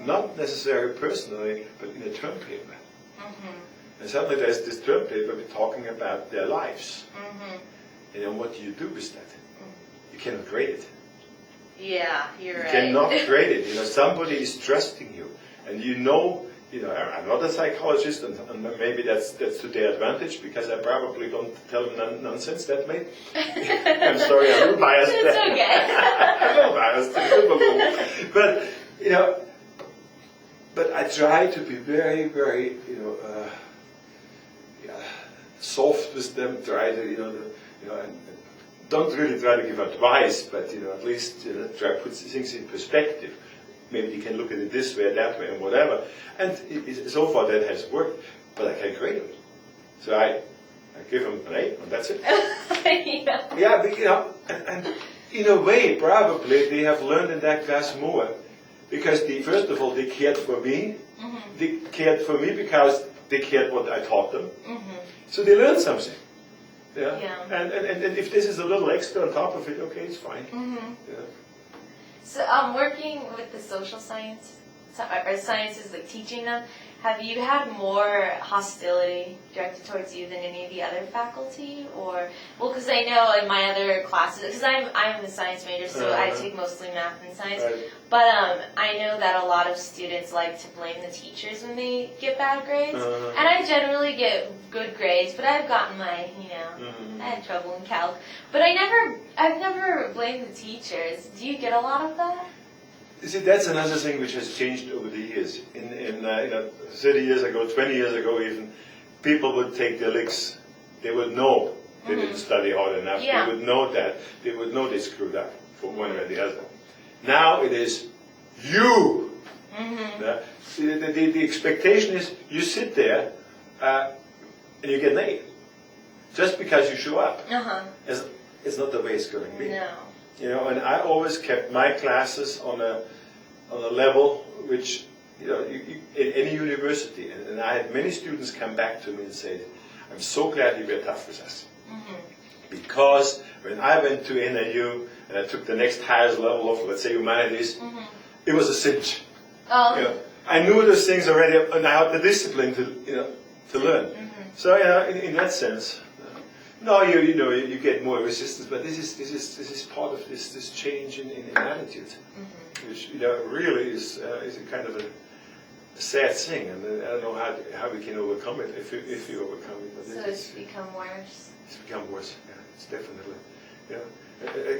Not necessarily personally, but in a term paper. And suddenly there's this term paper talking about their lives. And what do you do with that? You cannot grade it. Yeah, you're You right. cannot grade it. Somebody is trusting you, and I'm not a psychologist, and maybe that's to their advantage because I probably don't tell them nonsense that way. I'm sorry, I'm a little biased. It's okay. I'm a little biased, but I try to be very, very, soft with them. Try to, and don't really try to give advice, but at least try to put things in perspective. Maybe you can look at it this way, that way, and whatever. And so far that has worked, but I can't grade them. So I give them an A, and that's it. Yeah, but, and in a way, probably they have learned in that class more because first of all, they cared for me. Mm-hmm. They cared for me because they cared what I taught them. Mm-hmm. So they learned something. Yeah. Yeah. And if this is a little extra on top of it, okay, it's fine. Mm-hmm. Yeah. So, working with the social science, or sciences, like teaching them, have you had more hostility directed towards you than any of the other faculty? Or, well, because I know in my other classes, because I'm a science major, so I take mostly math and science. Right. But I know that a lot of students like to blame the teachers when they get bad grades. And I generally get good grades, but I've gotten my, I had trouble in calc. But I've never blamed the teachers. Do you get a lot of that? You see, that's another thing which has changed over the years. In 30 years ago, 20 years ago even, people would take their licks. They would know they didn't study hard enough. Yeah. They would know that. They would know they screwed up from one way or the other. Now it is you. The expectation is you sit there and you get an A. Just because you show up. It's not the way it's going to be. No. And I always kept my classes on a level which, in any university, and I had many students come back to me and say, I'm so glad you were tough with us. Because when I went to NIU and I took the next highest level of, let's say, humanities, it was a cinch. I knew those things already, and I had the discipline to learn. So in that sense, no, you get more resistance, but this is part of this change in attitude, which really is a kind of a sad thing, and I don't know how we can overcome it if we overcome it. But So it's become worse. It's become worse. Yeah, it's definitely.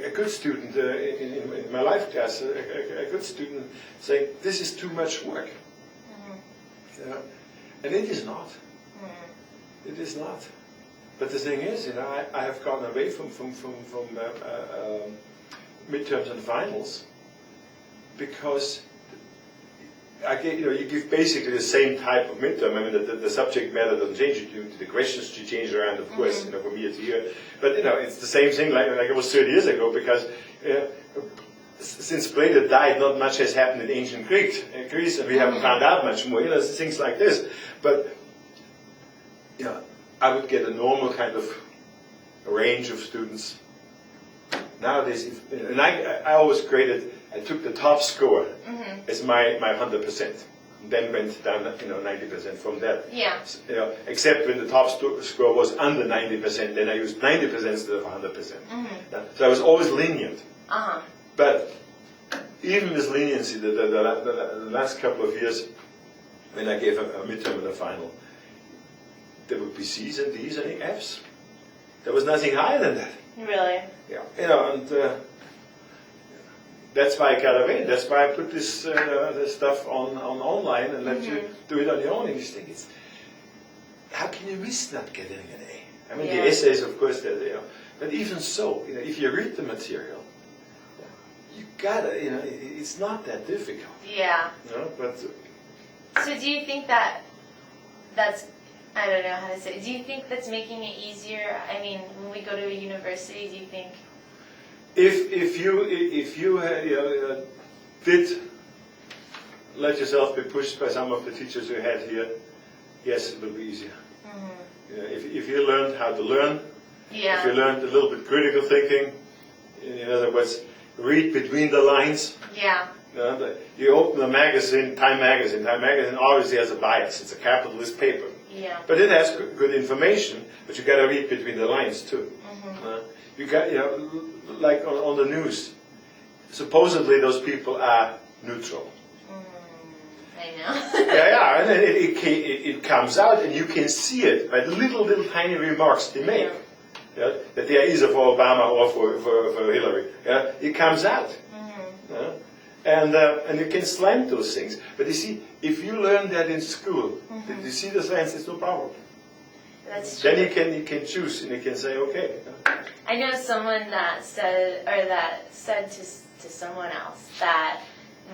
A good student in my life class, a good student saying this is too much work. And it is not. It is not. But the thing is, I have gotten away from midterms and finals because you give basically the same type of midterm. I mean, the subject matter doesn't change. The questions change around, of course, from year to year. But it's the same thing like it was 30 years ago because since Plato died, not much has happened in ancient Greece, and we haven't found out much more. Things like this. But I would get a normal kind of range of students. Nowadays, and I always graded. I took the top score as my 100%, and then went down 90% from that. Yeah. Except when the top score was under 90%, then I used 90% instead of 100%. So I was always lenient. But even with leniency, the last couple of years, when I gave a midterm and a final, there would be C's and D's and F's. There was nothing higher than that. Really? Yeah. And that's why I got away. That's why I put this stuff on online and let you do it on your own. And you think, how can you miss not getting an A? I mean, the essays, of course, but even so, if you read the material, you gotta, it's not that difficult. Yeah. But. So do you think that's, I don't know how to say it, do you think that's making it easier? I mean, when we go to a university, do you think? If you did let yourself be pushed by some of the teachers you had here, yes, it will be easier. If you learned how to learn, if you learned a little bit critical thinking, in other words, read between the lines. Yeah. You open a magazine, Time Magazine. Time Magazine obviously has a bias. It's a capitalist paper. Yeah. But it has good information, but you got to read between the lines too. You got, like on the news, supposedly those people are neutral. I know. Yeah, and then it comes out, and you can see it by the little tiny remarks they make. Yeah, that they are either for Obama or for Hillary. Yeah, it comes out. Yeah? And you can slant those things. But you see, if you learn that in school, that you see the science, it's no problem. That's true. Then you can choose, and you can say, okay. I know someone that said to someone else that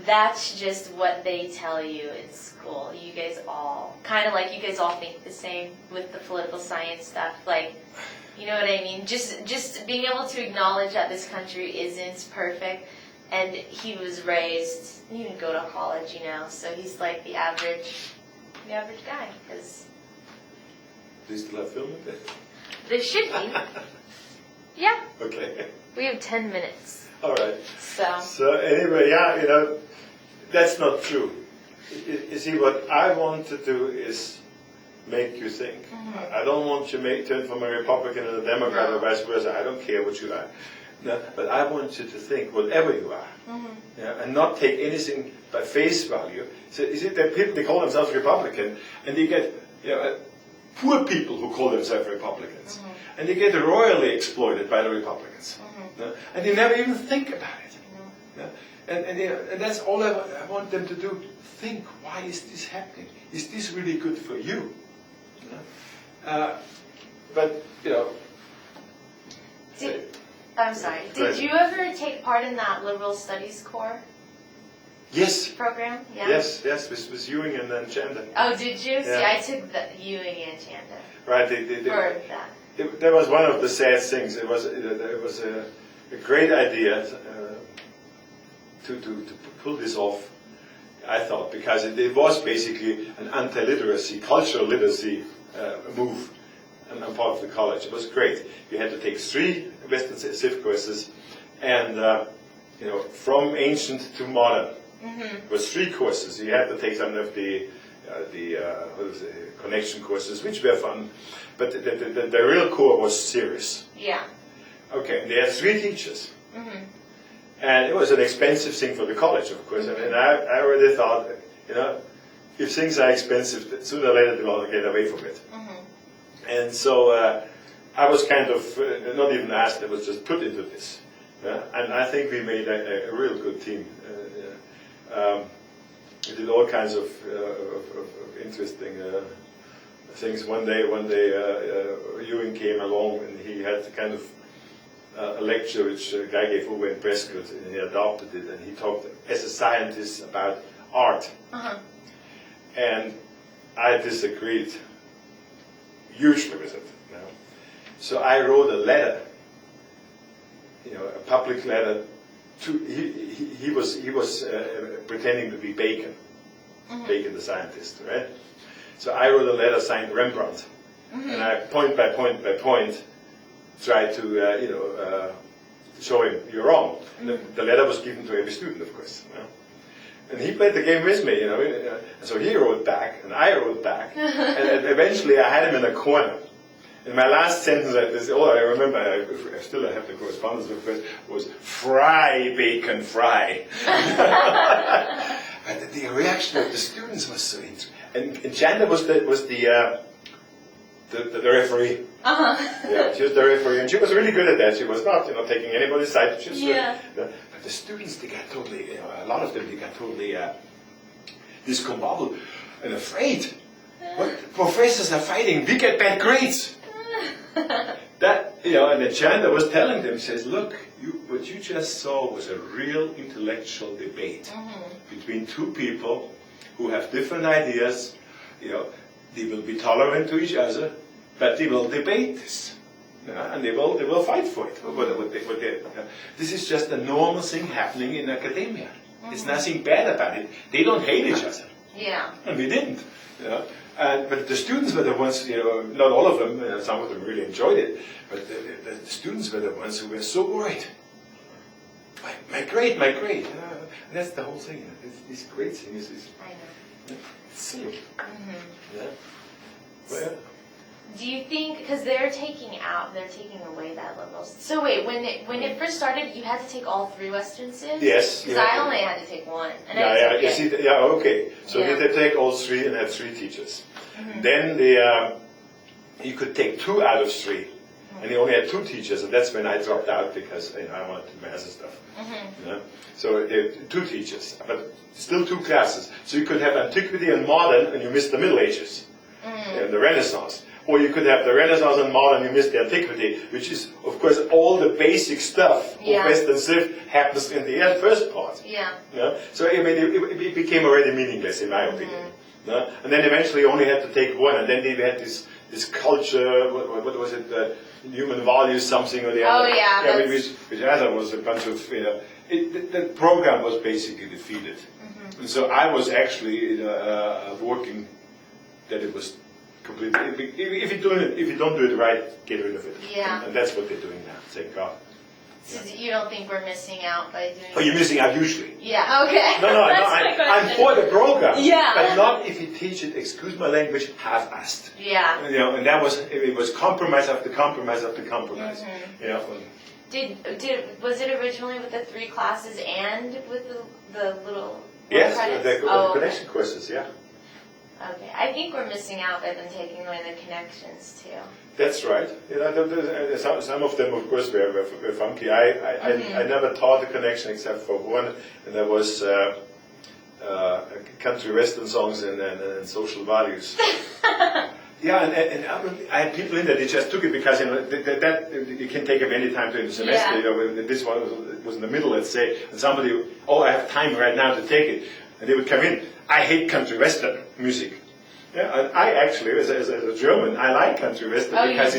that's just what they tell you in school. You guys all, kind of like you guys all think the same with the political science stuff. Like, you know what I mean? Just being able to acknowledge that this country isn't perfect. And he was raised, he didn't go to college, you know, so he's like the average guy. Cause Do you still have film? there should be. Yeah. Okay. We have 10 minutes. All right. So anyway, yeah, you know, that's not true. You see, what I want to do is make you think. I don't want you to turn from a Republican and a Democrat or vice versa. I don't care what you are. No, but I want you to think whatever you are, yeah, and not take anything by face value. So, you see, there are people, they call themselves Republican, and they get, you know, poor people who call themselves Republicans, and they get royally exploited by the Republicans, and they never even think about it. And that's all I want them to do. Think, why is this happening? Is this really good for you? But, you know... I'm sorry. Did you ever take part in that Liberal Studies Corps Yes. program? Yeah. Yes, with Ewing and then Chanda. Oh, did you? See, Yeah. I took the Ewing and Chanda Right. for that. That was one of the sad things. It was a great idea to pull this off, I thought, because it was basically an anti-literacy, cultural literacy move on part of the college. It was great. You had to take 3 Western Civ courses, and you know, from ancient to modern. It was 3 courses. You had to take some of the connection courses, which were fun, but the real core was serious. Yeah. Okay, and they had 3 teachers. And it was an expensive thing for the college, of course. I mean, I already thought, you know, if things are expensive, sooner or later they will get away from it. And so I was kind of not even asked, I was just put into this. And I think we made a real good team. We did all kinds of interesting things. One day Ewing came along, and he had kind of a lecture which a guy gave over in Prescott, and he adopted it, and he talked as a scientist about art. And I disagreed hugely with it. You know? So I wrote a letter, you know, a public letter to, he was pretending to be Bacon, Bacon the scientist, right? So I wrote a letter signed Rembrandt, and I point by point tried to, you know, show him you're wrong. And the letter was given to every student, of course. You know? And he played the game with me, you know. And so he wrote back, and I wrote back, and eventually I had him in a corner. And my last sentence, this all I remember, I still have the correspondence with it, was "Fry, Bacon, fry." But the reaction of the students was so interesting. And Chanda was the referee. Yeah, she was the referee, and she was really good at that. She was not, you know, taking anybody's side. She was but the students, they got totally, you know, a lot of them, they got totally discombobulated and afraid. What professors are fighting? We get bad grades. That, you know, and then Chanda was telling them, says, look, what you just saw was a real intellectual debate between 2 people who have different ideas. You know, they will be tolerant to each other, but they will debate this, and they will fight for it. This is just a normal thing happening in academia. It's nothing bad about it. They don't hate each other. Yeah. And we didn't. You know? But the students were the ones, you know, not all of them, some of them really enjoyed it, but the students were the ones who were so worried. My grade. And that's the whole thing. This grade thing is I know. It's silly. Mm-hmm. Yeah. Well, Do you think, because they're taking away that level. So wait, when it first started, you had to take all 3 Western Civs? Yes. Because I only had to take 1. And You see, okay. So they take all 3 and have 3 teachers. Then you could take 2 out of 3. And they only had 2 teachers, and that's when I dropped out because I wanted to do math and stuff. So there 2 teachers, but still 2 classes. So you could have antiquity and modern, and you missed the Middle Ages and the Renaissance. Or you could have the Renaissance and modern, and you missed the antiquity, which is, of course, all the basic stuff of Western Civ happens in the first part. So I mean, it became already meaningless, in my opinion. And then eventually you only had to take 1, and then they had this culture, what was it, human values, something or the other. Which I thought was a bunch of, the program was basically defeated. And so I was actually working that it was completely, if you don't do it right, get rid of it. And that's what they're doing now, thank God. So you don't think we're missing out by doing Oh, you're missing out usually. Okay. No, I'm for the program. But not if you teach it, excuse my language, half-assed. And that was, it was compromise after compromise after compromise. Was it originally with the 3 classes and with the little Yes, credits? the connection courses, Okay, I think we're missing out by them taking away the connections too. That's right. Some of them, of course, were funky. I never taught the connection except for 1, and that was country western songs and social values. And I had people in there. They just took it because that you can take them any time during the semester. This one was in the middle, let's say, and somebody, I have time right now to take it, and they would come in. I hate country western music. And I actually, as a German, I like country western because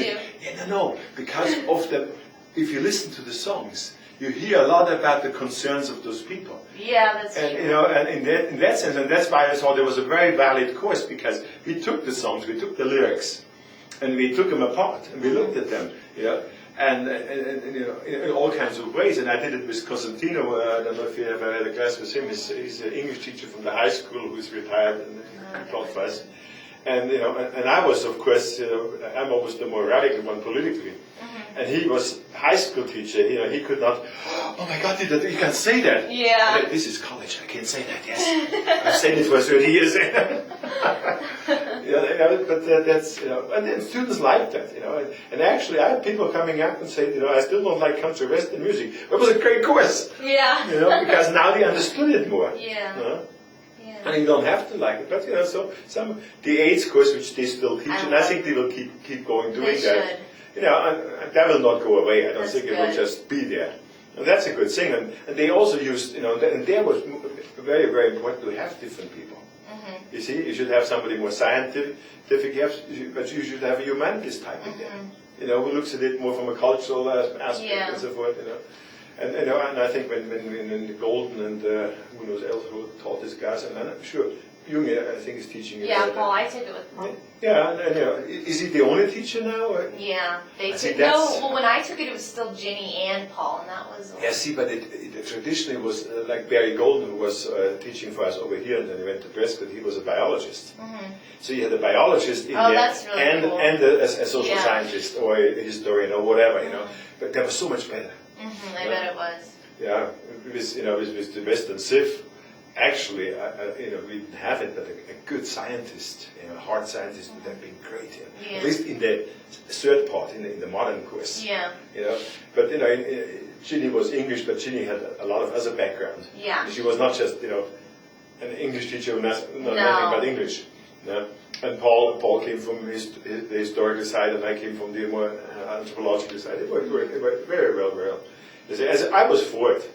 because of if you listen to the songs, you hear a lot about the concerns of those people. That's true. And in that sense, and that's why I thought it was a very valid course, because we took the songs, we took the lyrics, and we took them apart and we looked at them, and in all kinds of ways. And I did it with Cosentino. I don't know if you ever had a class with him. He's an English teacher from the high school who's retired and taught for us. And and I was, of course, I'm always the more radical one politically. And he was high school teacher. He could not. Oh my God, you can say that. This is college. I can't say that. Yes, I've said it for 30 years. But that's and then students like that. And actually, I had people coming up and say, I still don't like country western music. It was a great course. Because now they understood it more. And you don't have to like it, but so the AIDS course, which they still teach, and I think they will keep going doing that. And that will not go away. I don't think it will just be there. And that's a good thing. And they also used, and there was very, very important to have different people. You see, you should have somebody more scientific, but you should have a humanities type in there. Who looks at it more from a cultural aspect and so forth. And I think when Golden and who knows else who taught this class, and I'm sure Jung, I think, is teaching it. Paul, I took it with Paul. Is he the only teacher now? Or? They took. No, well, when I took it, it was still Ginny and Paul, and that was. But it traditionally was like Barry Golden, who was teaching for us over here, and then he went to Prescott. He was a biologist. So you had a biologist in there, that's really cool. and a social scientist or a historian or whatever, But that was so much better. I bet it was. With the Western Civ, actually, we didn't have it, but a good scientist, a hard scientist would have been great. At least in the 3rd part, in the modern course. But Ginny was English, but Ginny had a lot of other background. She was not just an English teacher who nothing but English. And Paul came from the historical side, and I came from the more anthropological side. It worked very well. As I was for it.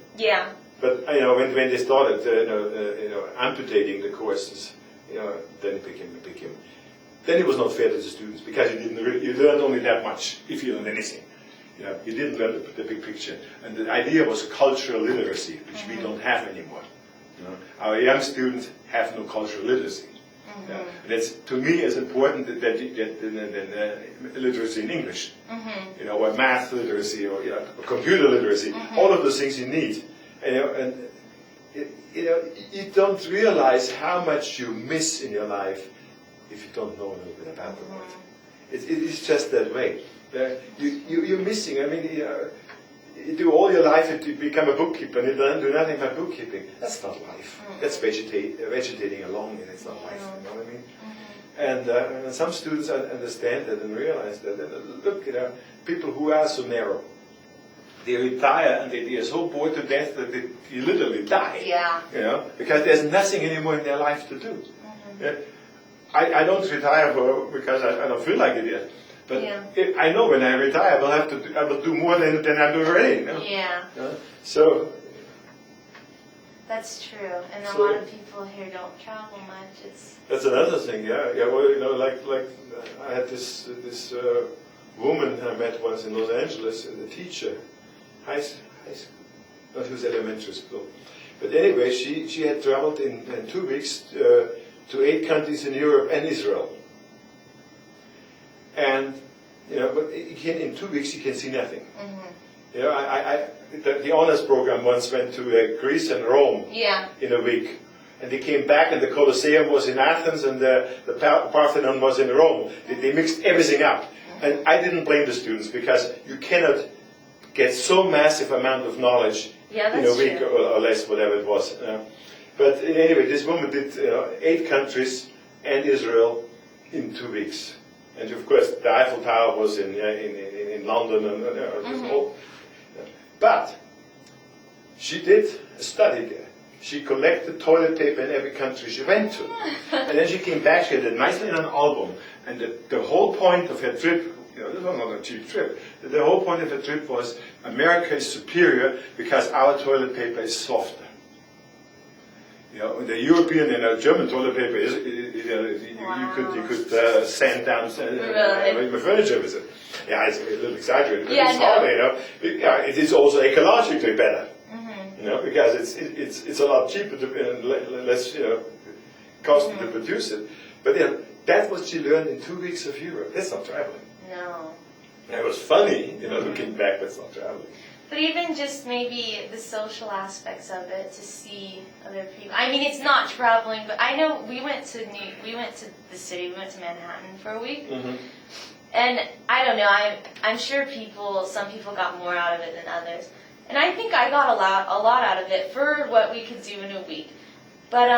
But when they started, amputating the courses, then it became. Then it was not fair to the students because you learned only that much if you learned anything. You didn't learn the big picture. And the idea was cultural literacy, which we don't have anymore. Our young students have no cultural literacy. And it's, to me, as important that you get literacy in English, or math literacy, or computer literacy. All of those things you need, and you don't realize how much you miss in your life if you don't know a little bit about the world. It's just that way. You're missing. I mean, you do all your life and you become a bookkeeper and you don't do nothing but bookkeeping. That's not life. That's vegetating along, and it's not life. You know what I mean? And some students understand that and realize that. And look, people who are so narrow, they retire and they are so bored to death that they literally die. Yeah. You know, because there's nothing anymore in their life to do. Yeah? I don't retire because I don't feel like it yet. But I know when I retire, I will do more than I do already. You know? Yeah. So. That's true, and a lot of people here don't travel much. That's another thing. Yeah. Well, like I had this woman I met once in Los Angeles, a teacher, high school, not who's elementary school. But anyway, she had traveled in 2 weeks to 8 countries in Europe and Israel. And but in 2 weeks you can see nothing. The honors program once went to Greece and Rome in a week. And they came back and the Colosseum was in Athens and the Parthenon was in Rome. They mixed everything up. And I didn't blame the students because you cannot get so massive amount of knowledge in a week or less, whatever it was. But anyway, this woman did 8 countries and Israel in 2 weeks. And of course, the Eiffel Tower was in London and but she did a study there. She collected toilet paper in every country she went to. And then she came back, she had it nicely in an album. And the whole point of her trip, this was not a cheap trip, the whole point of her trip was America is superior because our toilet paper is softer. The European and German toilet paper is, you could sand down furniture with it. Yeah, it's a little exaggerated, but it's hard, it is also ecologically better, because it's a lot cheaper and less, costly to produce it. But that's what she learned in 2 weeks of Europe. That's not traveling. No. It was funny, looking back, but it's not traveling. But even just maybe the social aspects of it, to see other people. I mean, it's not traveling, but I know we went to the city. We went to Manhattan for a week, and I don't know. I'm sure some people got more out of it than others, and I think I got a lot out of it for what we could do in a week. But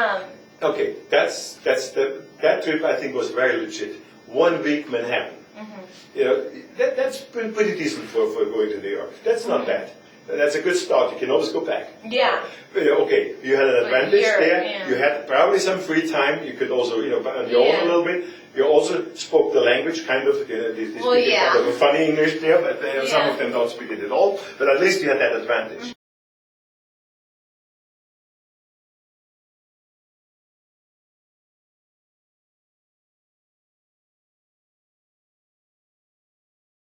okay, that trip I think was very legit. 1 week Manhattan. That's pretty decent for going to New York. That's not bad. That's a good start. You can always go back. Yeah. Okay, you had an advantage there. Yeah. You had probably some free time. You could also, on your own a little bit. You also spoke the language, kind of. They speak kind of funny English there, but some of them don't speak it at all. But at least you had that advantage.